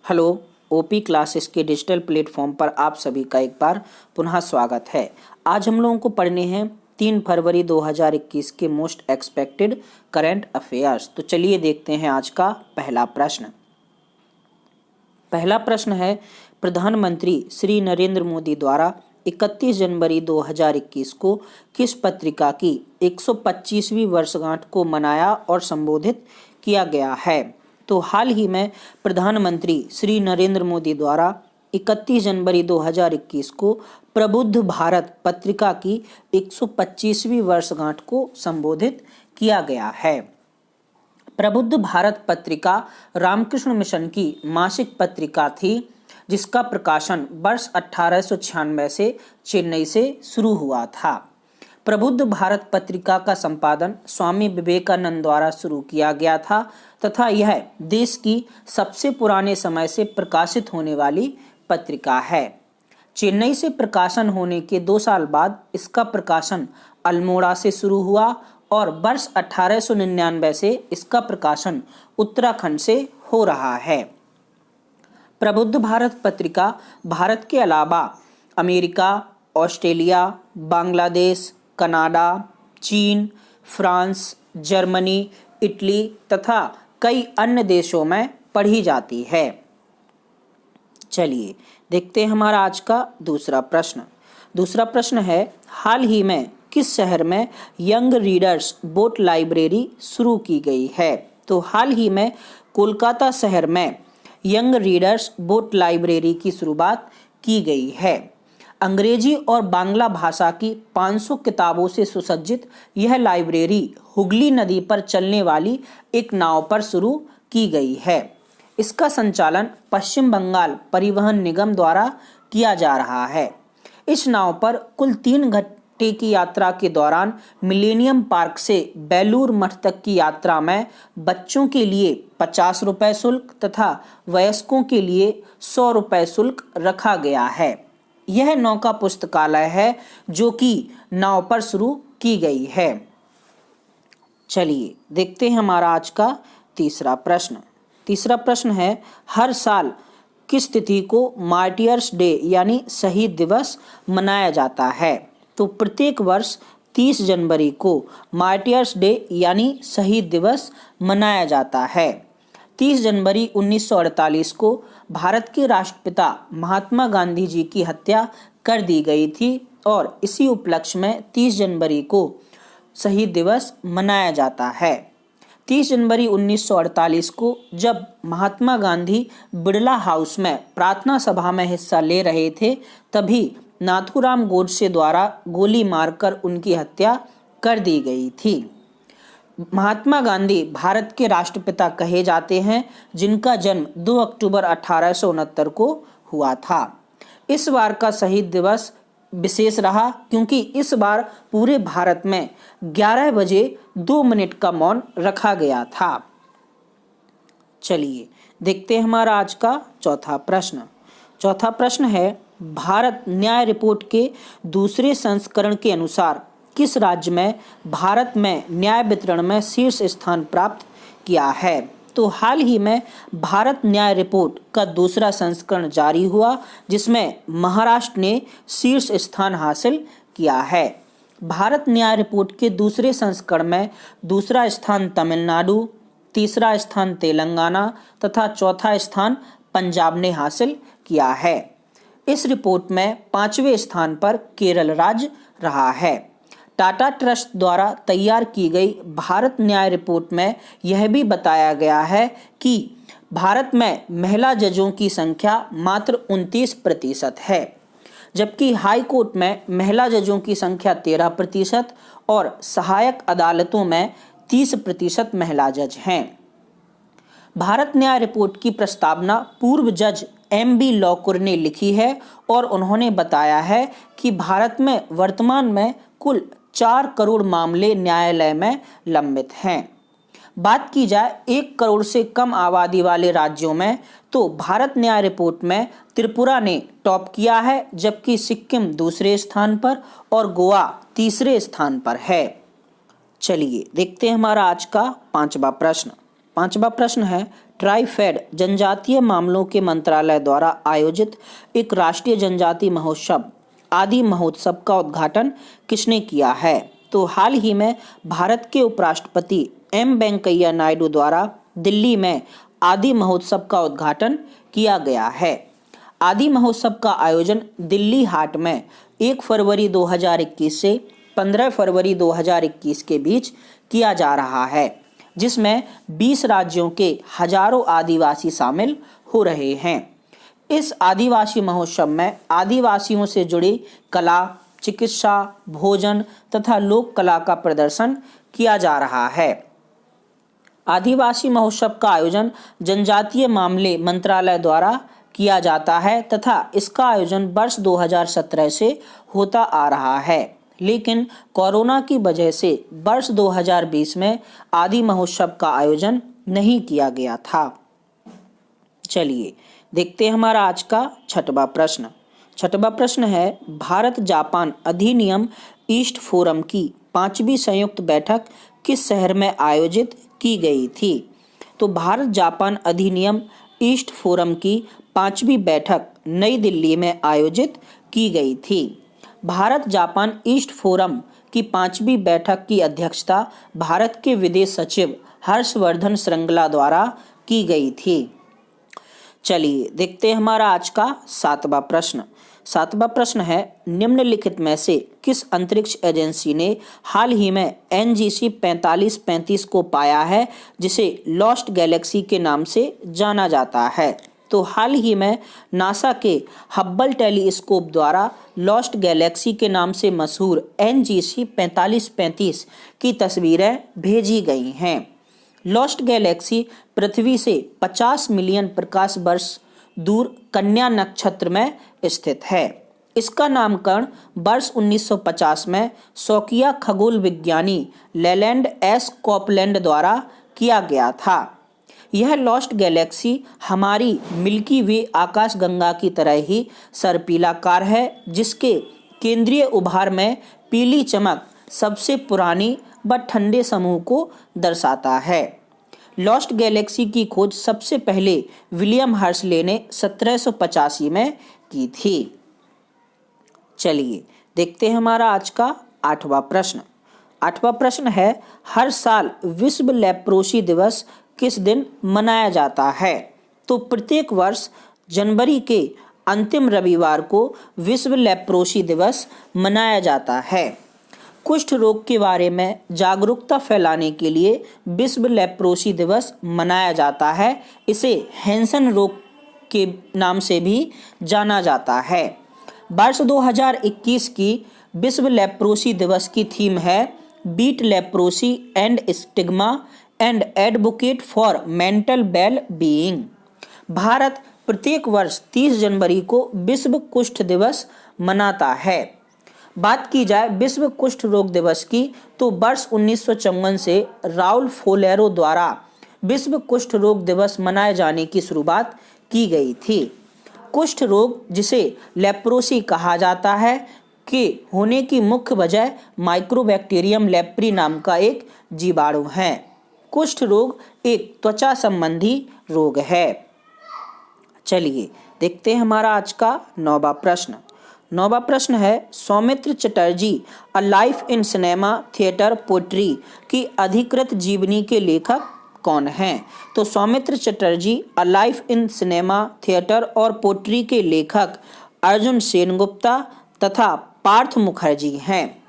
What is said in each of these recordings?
Hello. OP classes के digital platform पर आप सभी का एक बार पुनः स्वागत है। आज हम लोगों को पढ़ने हैं 3 फरवरी 2021 के मोस्ट एक्सपेक्टेड करंट अफेयर्स। तो चलिए देखते हैं आज का पहला प्रश्न। पहला प्रश्न है, प्रधानमंत्री श्री नरेंद्र मोदी द्वारा 31 जनवरी 2021 को किस पत्रिका की 125वीं वर्षगांठ को मनाया और संबोधित किया गया है? तो हाल ही में प्रधानमंत्री श्री नरेंद्र मोदी द्वारा 31 जनवरी 2021 को प्रबुद्ध भारत पत्रिका की 125वीं वर्षगांठ को संबोधित किया गया है। प्रबुद्ध भारत पत्रिका रामकृष्ण मिशन की मासिक पत्रिका थी, जिसका प्रकाशन वर्ष 1896 से चेन्नई से शुरू हुआ था। प्रबुद्ध भारत पत्रिका का संपादन स्वामी विवेकानंद द्वारा शुरू किया गया था तथा यह देश की सबसे पुराने समय से प्रकाशित होने वाली पत्रिका है। चेन्नई से प्रकाशन होने के 2 साल बाद इसका प्रकाशन अल्मोड़ा से शुरू हुआ और वर्ष 1899 से इसका प्रकाशन उत्तराखंड से हो रहा है। प्रबुद्ध भारत पत्रिका भारत के अलावा अमेरिका, ऑस्ट्रेलिया, बांग्लादेश, कनाडा, चीन, फ्रांस, जर्मनी, इटली तथा कई अन्य देशों में पढ़ी जाती है। चलिए देखते हैं हमारा आज का दूसरा प्रश्न। दूसरा प्रश्न है, हाल ही में किस शहर में यंग रीडर्स बोट लाइब्रेरी शुरू की गई है? तो हाल ही में कोलकाता शहर में यंग रीडर्स बोट लाइब्रेरी की शुरुआत की गई है। अंग्रेजी और बांग्ला भाषा की 500 किताबों से सुसज्जित यह लाइब्रेरी हुगली नदी पर चलने वाली एक नाव पर शुरू की गई है। इसका संचालन पश्चिम बंगाल परिवहन निगम द्वारा किया जा रहा है। इस नाव पर कुल 3 घंटे की यात्रा के दौरान मिलेनियम पार्क से बेलूर मठ तक की यात्रा में बच्चों के लिए 50 रुपये शुल्क तथा वयस्कों के लिए 100 रुपये शुल्क रखा गया है। यह नौका पुस्तकालय है जो कि नाव पर शुरू की गई है। चलिए देखते हैं हमारा आज का तीसरा प्रश्न। तीसरा प्रश्न है, हर साल किस तिथि को मार्टियर्स डे यानी शहीद दिवस मनाया जाता है? तो प्रत्येक वर्ष 30 जनवरी को मार्टियर्स डे यानी शहीद दिवस मनाया जाता है। 30 जनवरी 1948 को भारत के राष्ट्रपिता महात्मा गांधी जी की हत्या कर दी गई थी और इसी उपलक्ष्य में 30 जनवरी को शहीद दिवस मनाया जाता है। 30 जनवरी 1948 को जब महात्मा गांधी बिड़ला हाउस में प्रार्थना सभा में हिस्सा ले रहे थे, तभी नाथूराम गोडसे द्वारा गोली मारकर उनकी हत्या कर दी गई थी। महात्मा गांधी भारत के राष्ट्रपिता कहे जाते हैं, जिनका जन्म 2 अक्टूबर 1869 को हुआ था। इस बार का शहीद दिवस विशेष रहा क्योंकि इस बार पूरे भारत में 11 बजे 2 मिनट का मौन रखा गया था। चलिए देखते हैं हमारा आज का चौथा प्रश्न। चौथा प्रश्न है, भारत न्याय रिपोर्ट के दूसरे संस्करण के अनुसार किस राज्य में भारत में न्याय वितरण में शीर्ष स्थान प्राप्त किया है? तो हाल ही में भारत न्याय रिपोर्ट का दूसरा संस्करण जारी हुआ, जिसमें महाराष्ट्र ने शीर्ष स्थान हासिल किया है। भारत न्याय रिपोर्ट के दूसरे संस्करण में दूसरा स्थान तमिलनाडु, तीसरा स्थान तेलंगाना तथा चौथा स्थान पंजाब ने हासिल किया है। इस रिपोर्ट में 5वें स्थान पर केरल राज्य रहा है। टाटा ट्रस्ट द्वारा तैयार की गई भारत न्याय रिपोर्ट में यह भी बताया गया है कि भारत में महिला जजों की संख्या मात्र 29% है, जबकि हाई कोर्ट में महिला जजों की संख्या 13% और सहायक अदालतों में 30% महिला जज हैं। भारत न्याय रिपोर्ट की प्रस्तावना पूर्व जज M.B. लॉकुर ने लिखी है और उन्होंने बताया है कि भारत में वर्तमान में कुल 4 करोड़ मामले न्यायालय में लंबित हैं। बात की जाए 1 करोड़ से कम आबादी वाले राज्यों में, तो भारत न्याय रिपोर्ट में त्रिपुरा ने टॉप किया है, जबकि सिक्किम दूसरे स्थान पर और गोवा तीसरे स्थान पर है। चलिए देखते हैं हमारा आज का 5वां प्रश्न। पांचवा प्रश्न है, ट्राइफेड जनजातीय मामलों के मंत्रालय द्वारा आयोजित एक राष्ट्रीय जनजातीय महोत्सव आदि महोत्सव का उद्घाटन किसने किया है? तो हाल ही में भारत के उपराष्ट्रपति एम वेंकैया नायडू द्वारा दिल्ली में आदि महोत्सव का उद्घाटन किया गया है। आदि महोत्सव का आयोजन दिल्ली हाट में 1 फरवरी 2021 से 15 फरवरी 2021 के बीच किया जा रहा है, जिसमें 20 राज्यों के हजारों आदिवासी शामिल हो रहे हैं। इस आदिवासी महोत्सव में आदिवासियों से जुड़ी कला, चिकित्सा, भोजन तथा लोक कला का प्रदर्शन किया जा रहा है। आदिवासी महोत्सव का आयोजन जनजातीय मामले मंत्रालय द्वारा किया जाता है तथा इसका आयोजन वर्ष 2017 से होता आ रहा है, लेकिन कोरोना की वजह से वर्ष 2020 में आदि महोत्सव का आयोजन नहीं किया गया था। चलिए देखते हैं हमारा आज का छठवां प्रश्न। छठवां प्रश्न है, भारत जापान अधिनियम ईस्ट फोरम की 5वीं संयुक्त बैठक किस शहर में आयोजित की गई थी? तो भारत जापान अधिनियम ईस्ट फोरम की 5वीं बैठक नई दिल्ली में आयोजित की गई थी। भारत जापान ईस्ट फोरम की 5वीं बैठक की अध्यक्षता भारत के विदेश सचिव हर्षवर्धन श्रृंगला द्वारा की गई थी। चलिए देखते हैं हमारा आज का सातवां प्रश्न। सातवां प्रश्न है, निम्नलिखित में से किस अंतरिक्ष एजेंसी ने हाल ही में NGC 4535 को पाया है, जिसे लॉस्ट गैलेक्सी के नाम से जाना जाता है? तो हाल ही में नासा के हब्बल टेलीस्कोप द्वारा लॉस्ट गैलेक्सी के नाम से मशहूर NGC 4535 की तस्वीरें भेजी गई हैं। लॉस्ट गैलेक्सी पृथ्वी से 50 मिलियन प्रकाश वर्ष दूर कन्या नक्षत्र में स्थित है। इसका नामकरण वर्ष 1950 में शौकिया खगोल विज्ञानी लेलैंड एस कॉपलैंड द्वारा किया गया था। यह लॉस्ट गैलेक्सी हमारी मिल्की वे आकाशगंगा की तरह ही सर्पिलाकार है, जिसके केंद्रीय उभार में पीली चमक सबसे पुरानी व ठंडे समूह को दर्शाता है। लॉस्ट गैलेक्सी की खोज सबसे पहले विलियम हर्शले ने 1785 में की थी। चलिए देखते हैं हमारा आज का आठवां प्रश्न। आठवां प्रश्न है, हर साल विश्व लेप्रोसी दिवस किस दिन मनाया जाता है? तो प्रत्येक वर्ष जनवरी के अंतिम रविवार को विश्व लेप्रोसी दिवस मनाया जाता है। कुष्ठ रोग के बारे में जागरूकता फैलाने के लिए विश्व लेप्रोसी दिवस मनाया जाता है। इसे हैंसन रोग के नाम से भी जाना जाता है। वर्ष 2021 की विश्व लेप्रोसी दिवस की थीम है beat leprosy and stigma and advocate for mental well being. Bharat प्रत्येक वर्ष 30 जनवरी को विश्व कुष्ठ दिवस मनाता है। बात की जाए विश्व कुष्ठ रोग दिवस की, तो वर्ष 1954 से राउल फोलेरो द्वारा विश्व कुष्ठ रोग दिवस मनाए जाने की शुरुआत की गई थी। कुष्ठ रोग, जिसे लेप्रोसी कहा जाता है, के होने की मुख्य वजह माइक्रोबैक्टीरियम लेप्री नाम का एक जीवाणु है। कुष्ठ रोग एक त्वचा संबंधी रोग है। चलिए देखते हैं हमारा आज का नौवां प्रश्न। नौवां प्रश्न है, Soumitra Chatterjee a life in cinema theatre poetry की अधिकृत जीवनी के लेखक कौन हैं? तो Soumitra Chatterjee a life in cinema theatre और पोट्री के लेखक अर्जुन सेनगुप्ता तथा पार्थ मुखर्जी हैं।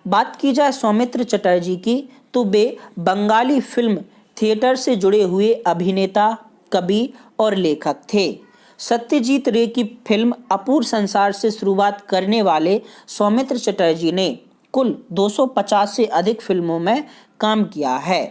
बात की जाए सौमित्र चटर्जी की, तो वे बंगाली फिल्म थिएटर से जुड़े हुए अभिनेता, कवि और लेखक थे। सत्यजीत रे की फिल्म अपूर्व संसार से शुरुआत करने वाले सौमित्र चटर्जी ने कुल 250 से अधिक फिल्मों में काम किया है।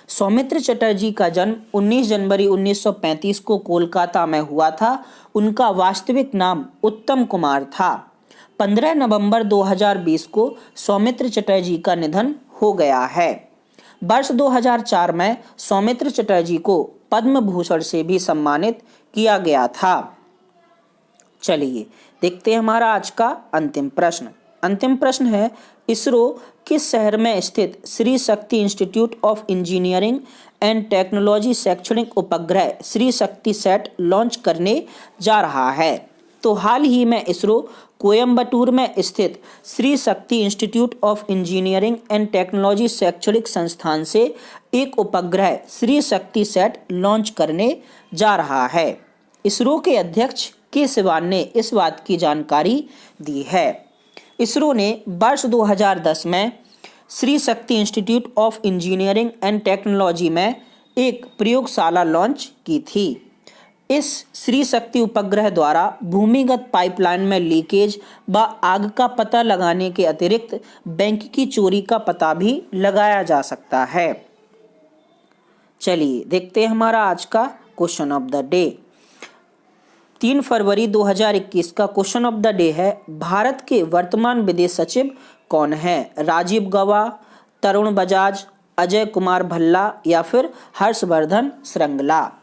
सौमित्र चटर्जी का जन्म 19 जनवरी 1935 को कोलकाता में हुआ था। उनका वास्तविक नाम उत्तम कुमार था। 15 नवंबर 2020 को सौमित्र चटर्जी का निधन हो गया है। वर्ष 2004 में सौमित्र चटर्जी को पद्म भूषण से भी सम्मानित किया गया था। चलिए देखते हैं हमारा आज का अंतिम प्रश्न। अंतिम प्रश्न है, इसरो किस शहर में स्थित Shri Shakti institute of engineering and technology शैक्षणिक उपग्रह श्री शक्ति सैट लॉन्च करने जा रहा है। तो हाल ही में इसरो कोयम्बटूर में स्थित Shri Shakti institute of engineering and technology शैक्षणिक संस्थान से एक उपग्रह श्री शक्ति सैट लॉन्च करने जा रहा है। इसरो के अध्यक्ष के सिवान ने इस बात की जानकारी दी है। इसरो ने वर्ष 2010 में Shri Shakti institute of engineering and technology में एक प्रयोगशाला लॉन्च की थी। इस श्री शक्ति उपग्रह द्वारा भूमिगत पाइपलाइन में लीकेज व आग का पता लगाने के अतिरिक्त बैंक की चोरी का पता भी लगाया जा सकता है। चलिए देखते हैं हमारा आज का क्वेश्चन ऑफ द डे। 3 फरवरी 2021 का क्वेश्चन ऑफ द डे है, भारत के वर्तमान विदेश सचिव कौन है? राजीव गौबा, तरुण बजाज, अजय कुमार भल्ला या फिर हर्षवर्धन श्रृंगला।